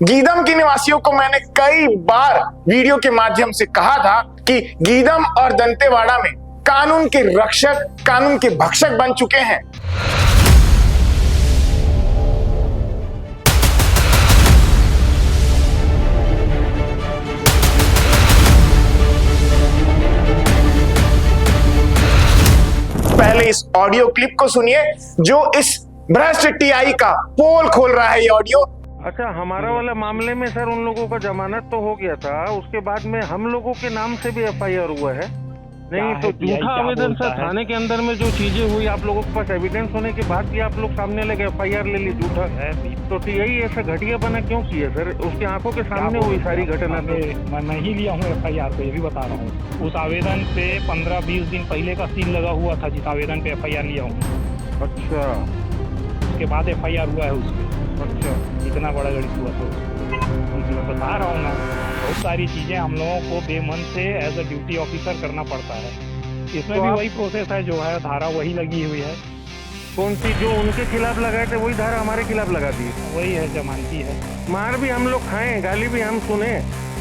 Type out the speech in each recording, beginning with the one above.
गीदम के निवासियों को मैंने कई बार वीडियो के माध्यम से कहा था कि गीदम और दंतेवाड़ा में कानून के रक्षक, कानून के भक्षक बन चुके हैं। पहले इस ऑडियो क्लिप को सुनिए जो इस भ्रष्ट टीआई का पोल खोल रहा है। ये ऑडियो। अच्छा, हमारा वाला मामले में सर उन लोगों का जमानत तो हो गया था, उसके बाद में हम लोगों के नाम से भी एफआईआर हुआ है। नहीं तो झूठा आवेदन सर, थाने के अंदर में जो चीजें हुई आप लोगों के पास एविडेंस होने के बाद भी आप लोग सामने लगे एफआईआर ले ली झूठा है। तो टीआई ऐसा घटिया बना क्यों किया सर? उसकी आंखों के सामने हुई सारी घटना। मैं नहीं लिया हूँ एफआईआर पे, ये भी बता रहा हूँ। उस आवेदन पे 15-20 दिन पहले का सील लगा हुआ था जिस आवेदन पे एफआईआर लिया हूँ। अच्छा, उसके बाद एफआईआर हुआ है उसमें। अच्छा, इतना बड़ा गणित हुआ तो मैं बता रहा हूँ ना, बहुत सारी चीजें हम लोगों को बेमन से एज अ ड्यूटी ऑफिसर करना पड़ता है। इसमें तो भी वही प्रोसेस है, जो है धारा वही लगी हुई है। कौन सी? जो उनके खिलाफ लगाए थे वही धारा हमारे खिलाफ लगा दी? वही है, जमानती है। मार भी हम लोग खाएं, गाली भी हम सुने,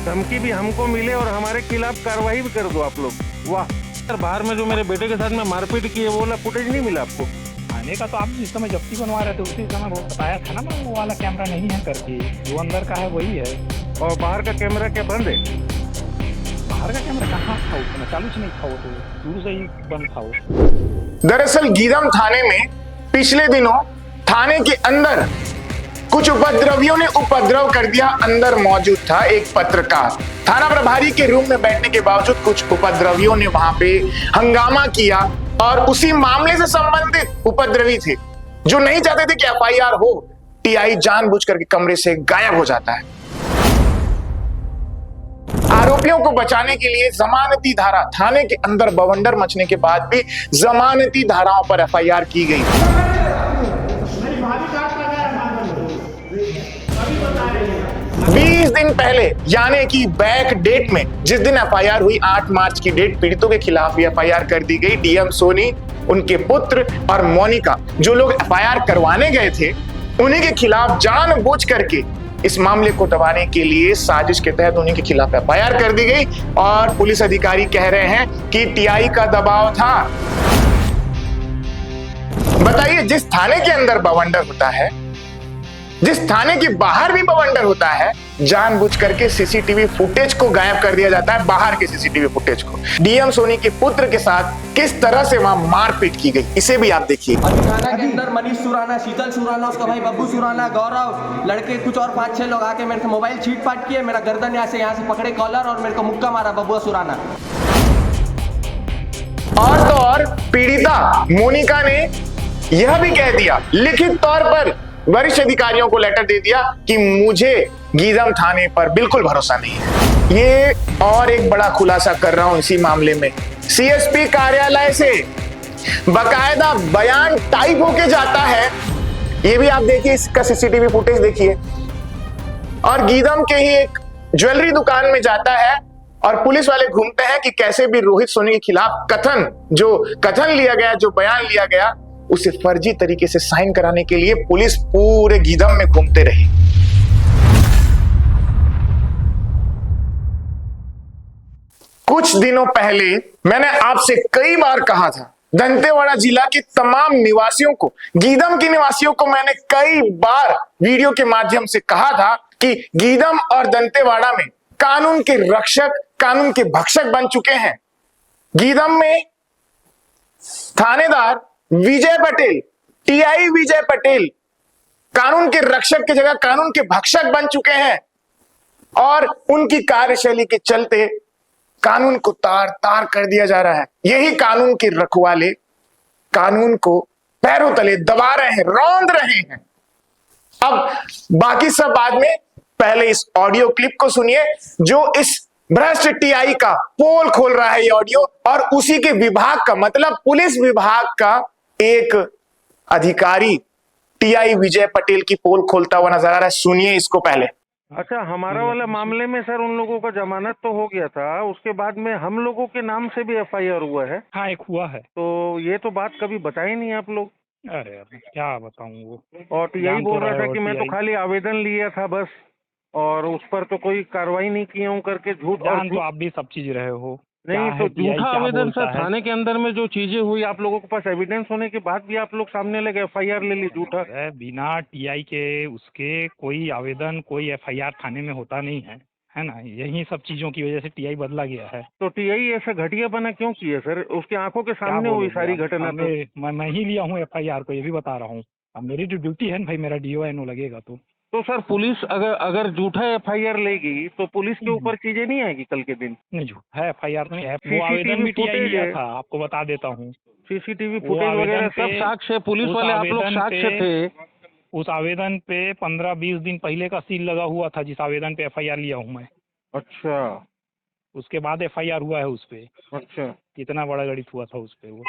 धमकी भी हमको मिले और हमारे खिलाफ कार्रवाई भी कर दो आप लोग। वाह सर, बाहर में जो मेरे बेटे के साथ में मारपीट की है वो वाला फुटेज नहीं मिला आपको? आने का तो आप जिस समय जब्ती बनवा रहे थे उसी समय वो बताया था ना, मैं वो वाला कैमरा नहीं है करके, जो अंदर का है वही है। और बाहर का कैमरा क्या बंद है? बाहर का कैमरा कहाँ था? उसमें चालू से नहीं था, वो तो दूर से ही बंद था वो। दरअसल गीदम थाने में पिछले दिनों थाने के अंदर कुछ उपद्रवियों ने उपद्रव कर दिया। अंदर मौजूद था एक पत्रकार। थाना प्रभारी के रूम में बैठने के बावजूद कुछ उपद्रवियों ने वहां पे हंगामा किया और उसी मामले से संबंधित उपद्रवी थे जो नहीं चाहते थे कि एफआईआर हो। टीआई जानबूझकर के कमरे से गायब हो जाता है। आरोपियों को बचाने के लिए जमानती धारा, थाने के अंदर बवंडर मचने के बाद भी जमानती धाराओं पर एफआईआर की गई। 20 दिन पहले यानी कि बैक डेट में जिस दिन एफआईआर हुई 8 मार्च की डेट, पीड़ितों के खिलाफ भी एफआईआर कर दी गई। डीएम सोनी, उनके पुत्र और मोनिका, जो लोग एफआईआर करवाने गए थे, उन्हीं के खिलाफ जानबूझ करके इस मामले को दबाने के लिए साजिश के तहत उन्हीं के खिलाफ एफआईआर कर दी गई। और पुलिस अधिकारी कह रहे हैं कि टीआई का दबाव था। बताइए, जिस थाने के अंदर बवंडर होता है, जिस थाने के बाहर भी बवंडर होता है, जानबूझ करके सीसीटीवी फुटेज को गायब कर दिया जाता है। बाहर के सीसीटीवी फुटेज को डीएम सोनी के पुत्र के साथ किस तरह से वहां मारपीट की गई, इसे भी आप देखिए। थाना के अंदर मनीष सुराना, शीतल सुराना, उसका भाई बब्बू सुराना, गौरव, लड़के कुछ और 5-6 लोग आके मेरे को मोबाइल छीट फाट किए, मेरा गर्दन यहाँ से पकड़े कॉलर और मेरे को मुक्का मारा बब्बू सुराना। और तो और पीड़िता मोनिका ने यह भी कह दिया, लिखित तौर पर वरिष्ठ अधिकारियों को लेटर दे दिया कि मुझे गीदम थाने पर बिल्कुल भरोसा नहीं है। ये और एक बड़ा खुलासा कर रहा हूं इसी मामले में। सीएसपी कार्यालय से बकायदा बयान टाइप होके जाता है। ये भी आप देखिए, इसका सीसीटीवी फुटेज देखिए। और गीदम के ही एक ज्वेलरी दुकान में जाता है और पुलिस वाले घूमते हैं कि कैसे भी रोहित सोनी के खिलाफ कथन लिया गया, जो बयान लिया गया, उसे फर्जी तरीके से साइन कराने के लिए पुलिस पूरे गीदम में घूमते रही। कुछ दिनों पहले मैंने आपसे कई बार कहा था, दंतेवाड़ा जिला के तमाम निवासियों को, गीदम के निवासियों को मैंने कई बार वीडियो के माध्यम से कहा था कि गीदम और दंतेवाड़ा में कानून के रक्षक, कानून के भक्षक बन चुके हैं। गीदम में थानेदार विजय पटेल, टीआई विजय पटेल, कानून के रक्षक की जगह कानून के भक्षक बन चुके हैं। और उनकी कार्यशैली के चलते कानून को तार तार कर दिया जा रहा है। यही कानून के रखवाले कानून को पैरों तले दबा रहे हैं, रौंद रहे हैं। अब बाकी सब बाद में, पहले इस ऑडियो क्लिप को सुनिए जो इस भ्रष्ट टीआई का पोल खोल रहा है। ये ऑडियो और उसी के विभाग का, मतलब पुलिस विभाग का एक अधिकारी टीआई विजय पटेल की पोल खोलता हुआ नजर आ रहा है। सुनिए इसको पहले। अच्छा, हमारा वाला मामले में सर उन लोगों का जमानत तो हो गया था, उसके बाद में हम लोगों के नाम से भी एफआईआर हुआ है। हाँ, एक हुआ है। तो ये तो बात कभी बताई नहीं आप लोग। अरे अब क्या बताऊँ वो। और टीआई नाम तो बोल रहा रहा था है कि मैं तो TI। खाली आवेदन लिया था बस। और उस पर तो कोई कार्रवाई नहीं किए हूँ करके झूठ और जान तो आप भी सब चीज रहे हो। नहीं क्या तो है टीआई झूठा क्या आवेदन बोलता सर है? थाने के अंदर में जो चीजें हुई आप लोगों के पास एविडेंस होने के बाद भी आप लोग सामने लगे एफआईआर ले ली झूठा। अरे बिना टीआई के उसके कोई आवेदन कोई एफआईआर थाने में होता नहीं है ना। यही सब चीजों की वजह से टीआई बदला गया है। तो टीआई ऐसा घटिया बना क्यों किया सर? उसके आंखों के क्या सामने हुई बोलोगे सारी अब? घटना अब तो। मैं ही लिया हूँ एफआईआर को, ये भी बता रहा हूँ। अब मेरी जो ड्यूटी है ना भाई, मेरा डीओएनओ लगेगा तो सर पुलिस अगर अगर झूठा एफआईआर लेगी तो पुलिस के ऊपर चीजें नहीं आएगी कल के दिन? नहीं झूठ है, एफआईआर नहीं है। वो आवेदन सीसीटीवी भी टीआई फुटेज लिया है, था, आपको बता देता हूँ। सीसीटीवी वो फुटेज वगैरह आवेदन सब पे साक्ष्य है, पुलिस उस वाले आप लोग आवेदन साक्ष्य पे थे। उस आवेदन पे 15-20 दिन पहले का सील लगा हुआ था, जिस आवेदन पे एफआईआर लिया हूँ मैं। अच्छा उसके बाद एफआईआर हुआ है उस पे। अच्छा। कितना बड़ा गणित हुआ था उस पे वो।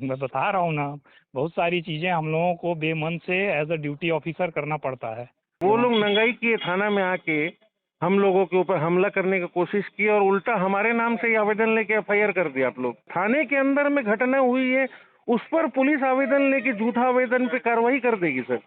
मैं बता रहा हूँ ना, बहुत सारी चीजें हम लोगों को बेमन से एज अ ड्यूटी ऑफिसर करना पड़ता है। वो लोग नंगाई किए थाना में आके, हम लोगों के ऊपर हमला करने की कोशिश की और उल्टा हमारे नाम से ही आवेदन लेके एफआईआर कर दिया। आप लोग थाने के अंदर में घटना हुई है उस पर पुलिस आवेदन लेके झूठा आवेदन पे कार्रवाई कर देगी सर।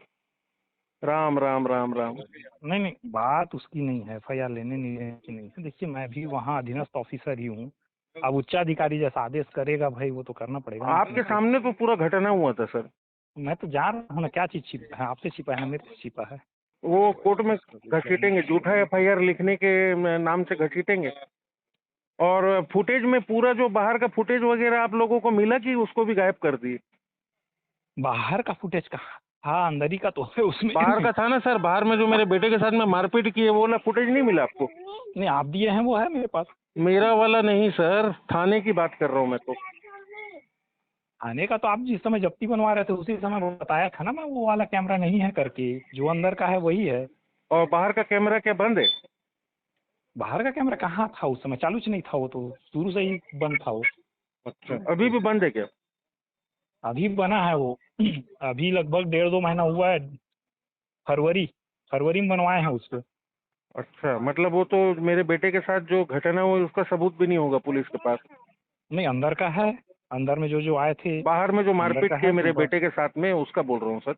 राम राम राम राम। नहीं नहीं, बात उसकी नहीं है, एफआईआर लेने नहीं की नहीं है। देखिए मैं भी वहाँ अधीनस्थ ऑफिसर ही हूँ। अब उच्चाधिकारी जैसा आदेश करेगा भाई, वो तो करना पड़ेगा ना। आपके सामने तो पूरा घटना हुआ था सर। मैं तो जान रहा हूँ ना क्या चीज छिपा है, आपसे छिपा है, मेरे से छिपा है। वो कोर्ट में घसीटेंगे, झूठा एफआईआर लिखने के नाम से घसीटेंगे। और फुटेज में पूरा जो बाहर का फुटेज वगैरह आप लोगों को मिला कि उसको भी गायब कर दिए? बाहर का फुटेज कहाँ? हाँ अंदर ही का तो है उसमें। बाहर का था ना सर, बाहर में जो मेरे बेटे के साथ में मारपीट की है वो वाला फुटेज नहीं मिला आपको? नहीं आप दिए हैं वो है मेरे पास। मेरा वाला नहीं सर, थाने की बात कर रहा हूँ मैं तो। आने का तो आप जिस समय जब्ती बनवा रहे थे उसी समय बताया था ना मैं, वो वाला कैमरा नहीं है करके, जो अंदर का है वही है। और बाहर का कैमरा क्या बंद है? बाहर का कैमरा कहाँ था उस समय? चालू नहीं था वो, तो शुरू से ही बंद था वो। अच्छा, अभी भी बंद है क्या? अभी बना है वो। अभी लगभग 1.5-2 महीना हुआ है। फरवरी में बनवाए हैं उसको। अच्छा, मतलब वो तो मेरे बेटे के साथ जो घटना हुई उसका सबूत भी नहीं होगा पुलिस के पास? नहीं अंदर का है, अंदर में जो आए थे। बाहर में जो अंदर मारपीट का की है मेरे पूरा। बेटे के साथ में उसका बोल रहा हूँ सर।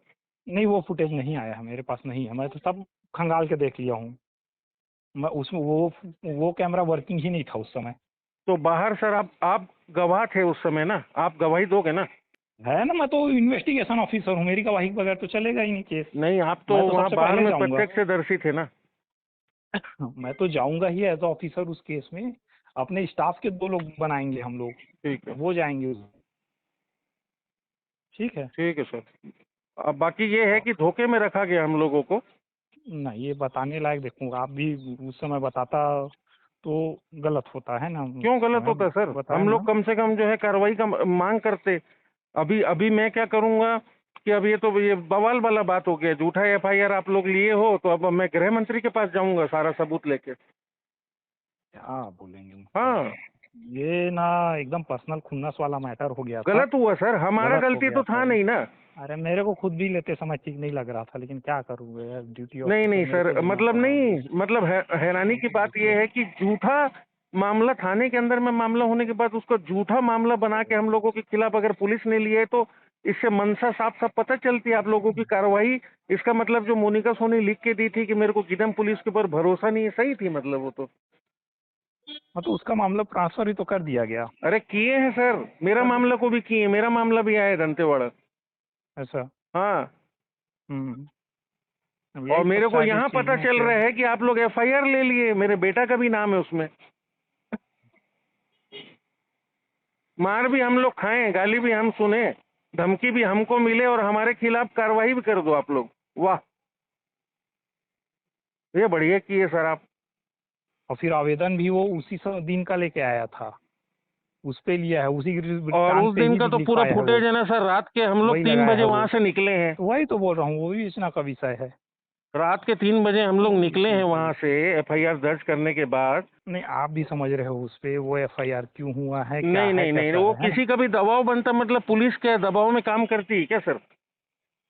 नहीं वो फुटेज नहीं आया है, मेरे पास नहीं है। मैं तो सब खंगाल के देख लिया हूँ। मैं उसमें वो कैमरा वर्किंग ही नहीं था उस समय। तो बाहर सर आप गवाह थे उस समय ना, आप गवाही दोगे ना? है ना, मैं तो इन्वेस्टिगेशन ऑफिसर हूँ, मेरी गवाही के बगैर तो चलेगा ही नहीं केस। नहीं, आप तो मैं तो वहाँ सबसे बाहर पहले में जाऊंगा। प्रत्यक्षदर्शी थे ना। मैं तो जाऊंगा ही एज ऑफिसर उस केस में। अपने स्टाफ के 2 लोग बनाएंगे हम लोग, ठीक है, वो जाएंगे ठीक है। ठीक है सर। अब बाकी ये है कि धोखे में रखा गया हम लोगों को। नहीं ये बताने लायक, देखूंगा आप भी उस समय बताता तो गलत होता है ना। क्यों गलत होता है सर? बताया हम ना। लोग कम से कम जो है कार्रवाई का मांग करते। अभी अभी मैं क्या करूंगा कि अब ये बवाल वाला बात हो गया। झूठा एफआईआर आप लोग लिए हो तो अब मैं गृह मंत्री के पास जाऊंगा सारा सबूत लेके। क्या बोलेंगे? हाँ, ये ना एकदम पर्सनल खुन्नस वाला मैटर हो गया था। गलत हुआ सर, हमारा गलत हो गलती गया तो था था। नहीं ना। अरे मेरे को खुद भी लेते समय ठीक नहीं लग रहा था, लेकिन क्या करूँ यार, ड्यूटी नहीं नहीं ऑफिसर, मेरे सर, को मतलब लेना नहीं, पड़ा। मतलब हैरानी की बात यह है कि झूठा मामला थाने के अंदर में मामला होने के बाद उसको झूठा मामला बना के हम लोगों के खिलाफ अगर पुलिस ने लिया है तो इससे मंशा साफ साफ पता चलती है आप लोगों की कार्रवाई। इसका मतलब जो मोनिका सोनी लिख के दी थी कि मेरे को गीदम पुलिस के ऊपर भरोसा नहीं है, सही थी मतलब वो तो। हाँ तो उसका मामला ट्रांसफर ही तो कर दिया गया। अरे किए हैं सर, मेरा मामला को भी किए, मेरा मामला भी आया है दंतेवाड़ा। ऐसा। हाँ, अब और यही मेरे सब को सारी यहाँ पता चीजें चल के- रहा है कि आप लोग एफआईआर ले लिए, मेरे बेटा का भी नाम है उसमें। मार भी हम लोग खाएं, गाली भी हम सुने, धमकी भी हमको मिले और हमारे खिलाफ कार्रवाई भी कर दो आप लोग। वाह, ये बढ़िया किए सर आप। और फिर आवेदन भी वो उसी दिन का लेके आया था, उस पे लिया है, उसी और टाइम उस पे दिन ही का तो पूरा लिखवाया है फुटेज वो। है ना सर, रात के हम लोग वही 3 लगाया बजे है वहां वो। से निकले हैं। तो वही तो बोल रहा हूँ, वो भी इतना का विषय है। रात के 3 बजे हम लोग निकले हैं वहां से एफआईआर दर्ज करने के बाद। नहीं आप भी समझ रहे हो उस पे वो एफआईआर क्यों हुआ है, क्या नहीं है, नहीं नहीं, कैसा वो है किसी का भी दबाव बनता, मतलब पुलिस के दबाव में काम करती है क्या सर?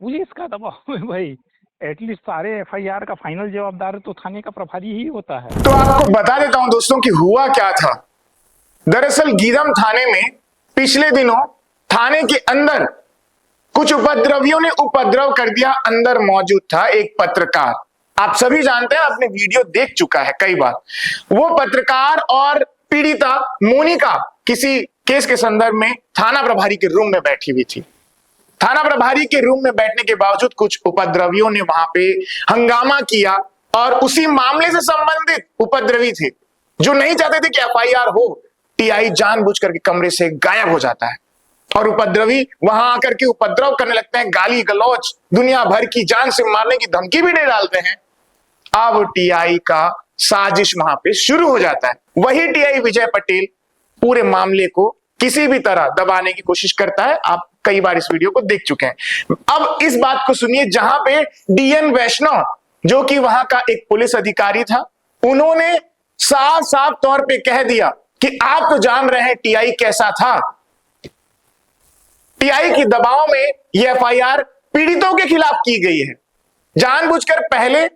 पुलिस का दबाव है भाई। एटलीस्ट सारे एफआईआर का फाइनल जवाबदार तो थाने का प्रभारी ही होता है। तो आपको बता देता हूं दोस्तों कि हुआ क्या था। दरअसल गीदम थाने में पिछले दिनों थाने के अंदर कुछ उपद्रवियों ने उपद्रव कर दिया। अंदर मौजूद था एक पत्रकार। आप सभी जानते हैं, आपने वीडियो देख चुका है कई बार। वो पत्रकार और पीड़िता मोनिका किसी केस के संदर्भ में थाना प्रभारी के रूम में बैठी हुई थी। थाना प्रभारी के रूम में बैठने के बावजूद कुछ उपद्रवियों ने वहां पे हंगामा किया और उसी मामले से संबंधित उपद्रवी थे जो नहीं चाहते थे कि एफआईआर हो। टीआई जानबूझकर के कमरे से गायब हो जाता है और उपद्रवी वहां आकर के उपद्रव करने लगते हैं, गाली गलौज, दुनिया भर की जान से मारने की धमकी भी दे डालते हैं। अब टीआई का साजिश वहां पे शुरू हो जाता है। वही टीआई विजय पटेल पूरे मामले को किसी भी तरह दबाने की कोशिश करता है। आप कई बार इस वीडियो को देख चुके हैं। अब इस बात को सुनिए, जहां पे डीएन वैष्णव जो कि वहां का एक पुलिस अधिकारी था, उन्होंने साफ साफ तौर पे कह दिया कि आप तो जान रहे हैं टीआई कैसा था। टीआई की दबाव में यह एफआईआर पीड़ितों के खिलाफ की गई है। जानबूझकर पहले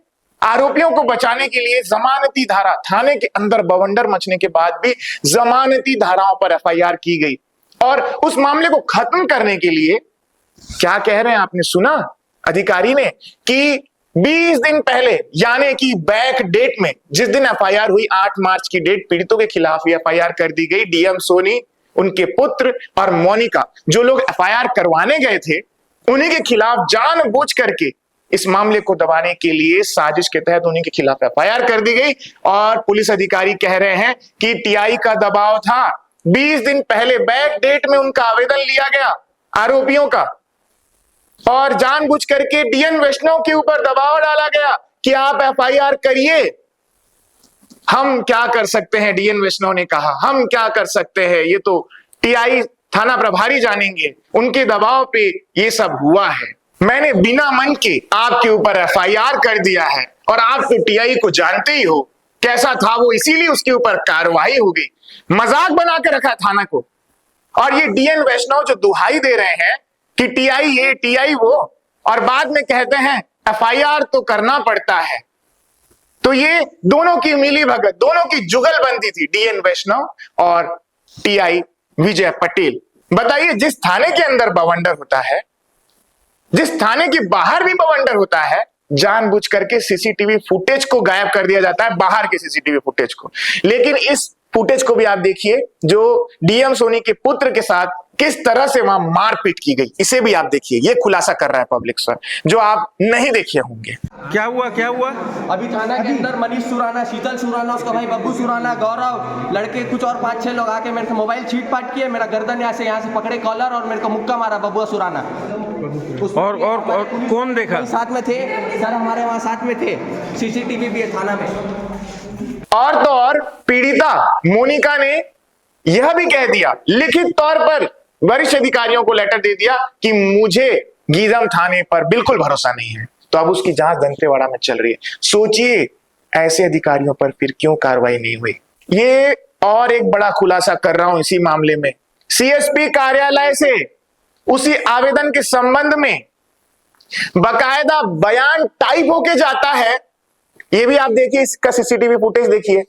आरोपियों को बचाने के लिए जमानती धारा, थाने के अंदर बवंडर मचने के बाद भी जमानती धाराओं पर एफआईआर की गई और उस मामले को खत्म करने के लिए क्या कह रहे हैं, आपने सुना अधिकारी ने कि 20 दिन पहले, यानी कि बैक डेट में, जिस दिन एफआईआर हुई 8 मार्च की डेट, पीड़ितों के खिलाफ एफआईआर कर दी गई। डीएम सोनी, उनके पुत्र और मोनिका, जो लोग एफआईआर करवाने गए थे, उन्हीं के खिलाफ जानबूझ करके इस मामले को दबाने के लिए साजिश के तहत उन्हीं के खिलाफ एफआईआर कर दी गई। और पुलिस अधिकारी कह रहे हैं कि टीआई का दबाव था। 20 दिन पहले बैक डेट में उनका आवेदन लिया गया आरोपियों का और जानबूझ करके डीएन वैष्णव के ऊपर दबाव डाला गया कि आप एफआईआर करिए। हम क्या कर सकते हैं, डीएन वैष्णव ने कहा, हम क्या कर सकते हैं, ये तो टीआई थाना प्रभारी जानेंगे, उनके दबाव पे ये सब हुआ है। मैंने बिना मन के आपके ऊपर एफआईआर कर दिया है और आप तो टीआई को जानते ही हो कैसा था वो, इसीलिए उसके ऊपर कार्रवाई हो गई। मजाक बना के रखा थाना को। और ये डीएन वैष्णव जो दुहाई दे रहे हैं कि टीआई ये टीआई वो, और बाद में कहते हैं एफआईआर तो करना पड़ता है। तो ये दोनों की मिली भगत, दोनों की जुगलबंदी थी, डीएन वैष्णव और टीआई विजय पटेल। बताइए, जिस थाने के अंदर बवंडर होता है, जिस थाने के बाहर भी बवंडर होता है, जानबूझ करके सीसीटीवी फुटेज को गायब कर दिया जाता है, बाहर के सीसीटीवी फुटेज को। लेकिन इस फुटेज को भी आप देखिए जो डीएम सोनी के पुत्र के साथ किस तरह से वहां मारपीट की गई, इसे भी आप देखिए। ये खुलासा कर रहा है पब्लिक सर, जो आप नहीं देखे होंगे। क्या हुआ क्या हुआ? अभी थाना के अंदर मनीष सुराना, शीतल सुराना, उसका भाई बब्बू सुराना, गौरव, लड़के कुछ और 5-6 लोग आके मेरे से मोबाइल छीट पाट किए, मेरा गर्दन यहाँ से पकड़े कॉलर और मेरे को मुक्का मारा बब्बू सुराना। और कौन देखा? साथ में थे सर, हमारे वहाँ साथ में थे, सीसीटीवी भी है थाना में। और तो और पीड़िता मोनिका ने यह भी कह दिया, लिखित तौर पर वरिष्ठ अधिकारियों को लेटर दे दिया कि मुझे गीदम थाने पर बिल्कुल भरोसा नहीं है। तो अब उसकी जांच दंतेवाड़ा में चल रही है। सोचिए ऐसे अधिकारियों पर फिर क्यों कार्रवाई नहीं हुई। ये और एक बड़ा खुलासा कर रहा हूं इसी मामले में, सीएसपी कार्यालय से उसी आवेदन के संबंध में बकायदा बयान टाइप होके जाता है। ये भी आप देखिए, इसका सीसीटीवी फुटेज देखिए।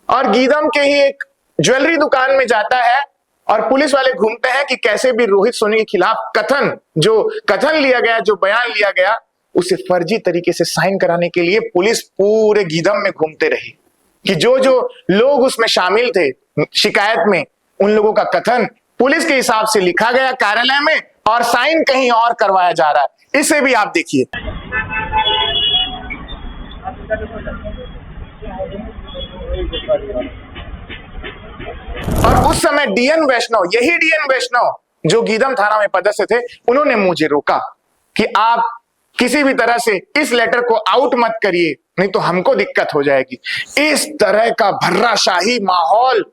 और गीदम के ही एक ज्वेलरी दुकान में जाता है और पुलिस वाले घूमते हैं कि कैसे भी रोहित सोनी के खिलाफ कथन लिया गया, जो बयान लिया गया, उसे फर्जी तरीके से साइन कराने के लिए पुलिस पूरे गीदम में घूमते रही कि जो जो लोग उसमें शामिल थे शिकायत में, उन लोगों का कथन पुलिस के हिसाब से लिखा गया कार्यालय में और साइन कहीं और करवाया जा रहा है। इसे भी आप देखिए। और उस समय डीएन वैष्णव, यही डीएन वैष्णव जो गीदम थाना में पदस्थ थे, उन्होंने मुझे रोका कि आप किसी भी तरह से इस लेटर को आउट मत करिए, नहीं तो हमको दिक्कत हो जाएगी। इस तरह का भर्राशाही माहौल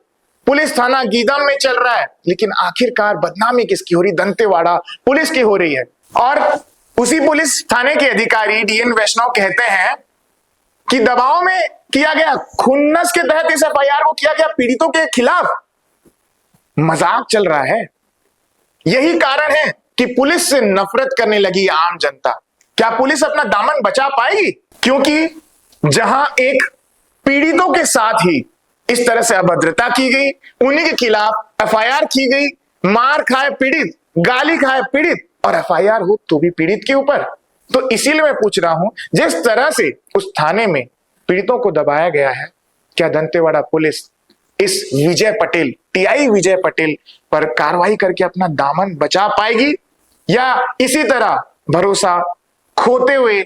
पुलिस थाना गीदम में चल रहा है, लेकिन आखिरकार बदनामी किसकी हो रही? दंतेवाड़ा पुलिस की हो रही है। और उसी पुलिस थाने के अधिकारी डीएन वैष्णव कहते हैं कि दबाव में किया गया, खुन्नस के तहत इस एफआईआर को किया गया पीड़ितों के खिलाफ। मजाक चल रहा है। यही कारण है कि पुलिस से नफरत करने लगी आम जनता। क्या पुलिस अपना दामन बचा पाएगी? क्योंकि जहां एक पीड़ितों के साथ ही इस तरह से अभद्रता की गई, उन्हीं के खिलाफ एफआईआर की गई, मार खाए पीड़ित, गाली खाए पीड़ित, और एफआईआर हो तो भी पीड़ित के ऊपर। तो इसीलिए मैं पूछ रहा हूं, जिस तरह से उस थाने में पीड़ितों को दबाया गया है, क्या दंतेवाड़ा पुलिस इस विजय पटेल, टीआई विजय पटेल पर कार्रवाई करके अपना दामन बचा पाएगी, या इसी तरह भरोसा खोते हुए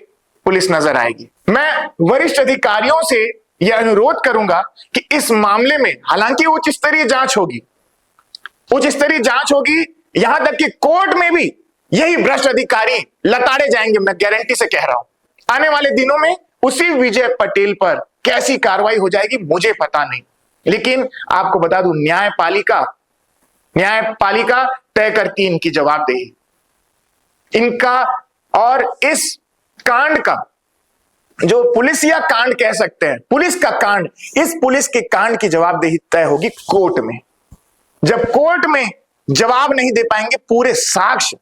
पुलिस नजर आएगी? मैं वरिष्ठ अधिकारियों से यह अनुरोध करूंगा कि इस मामले में, हालांकि उच्च स्तरीय जांच होगी, उच्च स्तरीय जांच होगी, यहां तक कि कोर्ट में भी यही भ्रष्ट अधिकारी लताड़े जाएंगे, मैं गारंटी से कह रहा हूं। आने वाले दिनों में उसी विजय पटेल पर कैसी कार्रवाई हो जाएगी मुझे पता नहीं, लेकिन आपको बता दूं, न्यायपालिका तय करती है इनकी जवाबदेही, इनका और इस कांड का, जो पुलिस या कांड कह सकते हैं, पुलिस का कांड, इस पुलिस के कांड की जवाबदेही तय होगी कोर्ट में। जब कोर्ट में जवाब नहीं दे पाएंगे, पूरे साक्ष्य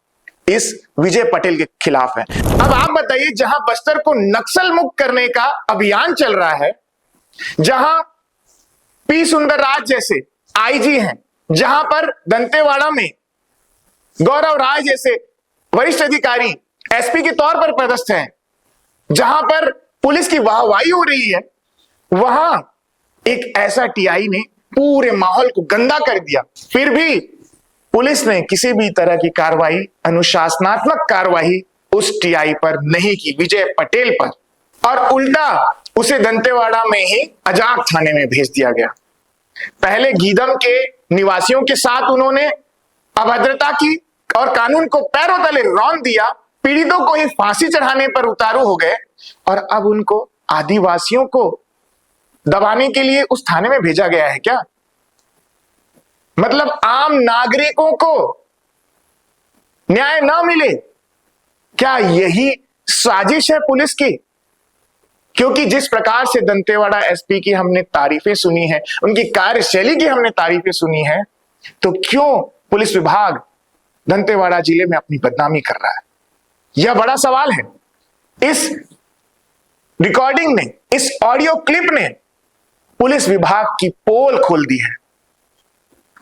इस विजय पटेल के खिलाफ है। अब आप बताइए, जहां बस्तर को नक्सल मुक्त करने का अभियान चल रहा है, जहां पी सुंदरराज जैसे आईजी हैं, जहां पर दंतेवाड़ा में गौरव राय जैसे वरिष्ठ अधिकारी एसपी के तौर पर पदस्थ हैं, जहां पर पुलिस की वाहवाही हो रही है, वहां एक ऐसा टीआई ने पूरे माहौल को गंदा कर दिया। फिर भी पुलिस ने किसी भी तरह की कार्रवाई, अनुशासनात्मक कार्रवाई उस टीआई पर नहीं की, विजय पटेल पर, और उल्टा उसे दंतेवाड़ा में ही अजाक थाने में भेज दिया गया। पहले गीदम के निवासियों के साथ उन्होंने अभद्रता की और कानून को पैरों तले रौंद दिया, पीड़ितों को ही फांसी चढ़ाने पर उतारू हो गए, और अब उनको, आदिवासियों को दबाने के लिए उस थाने में भेजा गया है क्या? मतलब आम नागरिकों को न्याय ना मिले, क्या यही साजिश है पुलिस की? क्योंकि जिस प्रकार से दंतेवाड़ा एसपी की हमने तारीफें सुनी है, उनकी कार्यशैली की हमने तारीफें सुनी है, तो क्यों पुलिस विभाग दंतेवाड़ा जिले में अपनी बदनामी कर रहा है? यह बड़ा सवाल है। इस रिकॉर्डिंग ने, इस ऑडियो क्लिप ने पुलिस विभाग की पोल खोल दी है,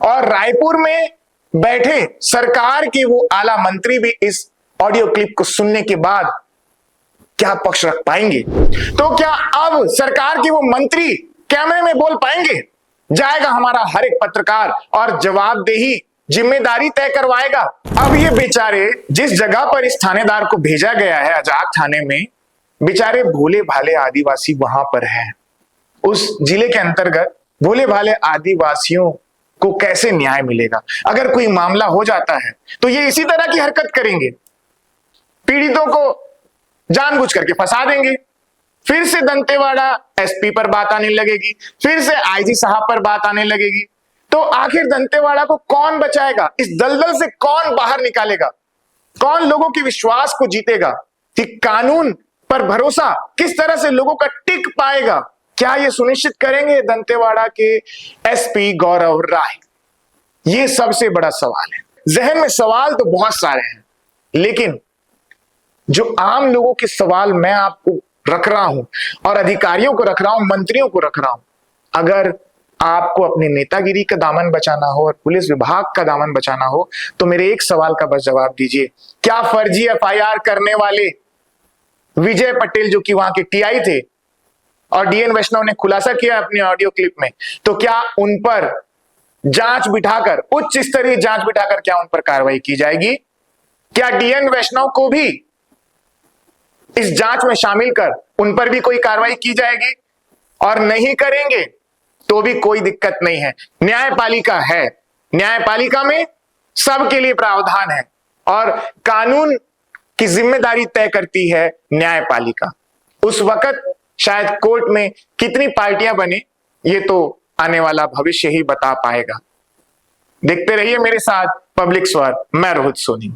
और रायपुर में बैठे सरकार के वो आला मंत्री भी इस ऑडियो क्लिप को सुनने के बाद क्या पक्ष रख पाएंगे? तो क्या अब सरकार के वो मंत्री कैमरे में बोल पाएंगे? जाएगा हमारा हर एक पत्रकार और जवाबदेही, जिम्मेदारी तय करवाएगा। अब ये बेचारे, जिस जगह पर इस थानेदार को भेजा गया है, अजाक थाने में, बेचारे भोले भाले आदिवासी वहां पर हैं। उस जिले के अंतर्गत भोले भाले आदिवासियों को कैसे न्याय मिलेगा? अगर कोई मामला हो जाता है तो ये इसी तरह की हरकत करेंगे, पीड़ितों को जानबूझ करके फंसा देंगे। फिर से दंतेवाड़ा एसपी पर बात आने लगेगी, फिर से आईजी साहब पर बात आने लगेगी। तो आखिर दंतेवाड़ा को कौन बचाएगा? इस दलदल से कौन बाहर निकालेगा? कौन लोगों के विश्वास को जीतेगा? कि कानून पर भरोसा किस तरह से लोगों का टिक पाएगा? क्या ये सुनिश्चित करेंगे दंतेवाड़ा के एसपी गौरव राय? ये सबसे बड़ा सवाल है। जहन में सवाल तो बहुत सारे हैं, लेकिन जो आम लोगों के सवाल मैं आपको रख रहा हूं, और अधिकारियों को रख रहा हूं, मंत्रियों को रख रहा हूं, अगर आपको अपनी नेतागिरी का दामन बचाना हो और पुलिस विभाग का दामन बचाना हो, तो मेरे एक सवाल का बस जवाब दीजिए। क्या फर्जी एफआईआर करने वाले विजय पटेल, जो कि वहां के टीआई थे, और डीएन वैष्णव ने खुलासा किया अपनी ऑडियो क्लिप में, तो क्या उन पर जांच बिठाकर, उच्च स्तरीय जांच बिठाकर क्या उन पर कार्रवाई की जाएगी? क्या डीएन वैष्णव को भी इस जांच में शामिल कर उन पर भी कोई कार्रवाई की जाएगी? और नहीं करेंगे तो भी कोई दिक्कत नहीं है, न्यायपालिका है, न्यायपालिका में सबके लिए प्रावधान है, और कानून की जिम्मेदारी तय करती है न्यायपालिका। उस वक्त शायद कोर्ट में कितनी पार्टियां बने, ये तो आने वाला भविष्य ही बता पाएगा। देखते रहिए मेरे साथ पब्लिक स्वर, मैं रोहित सोनी।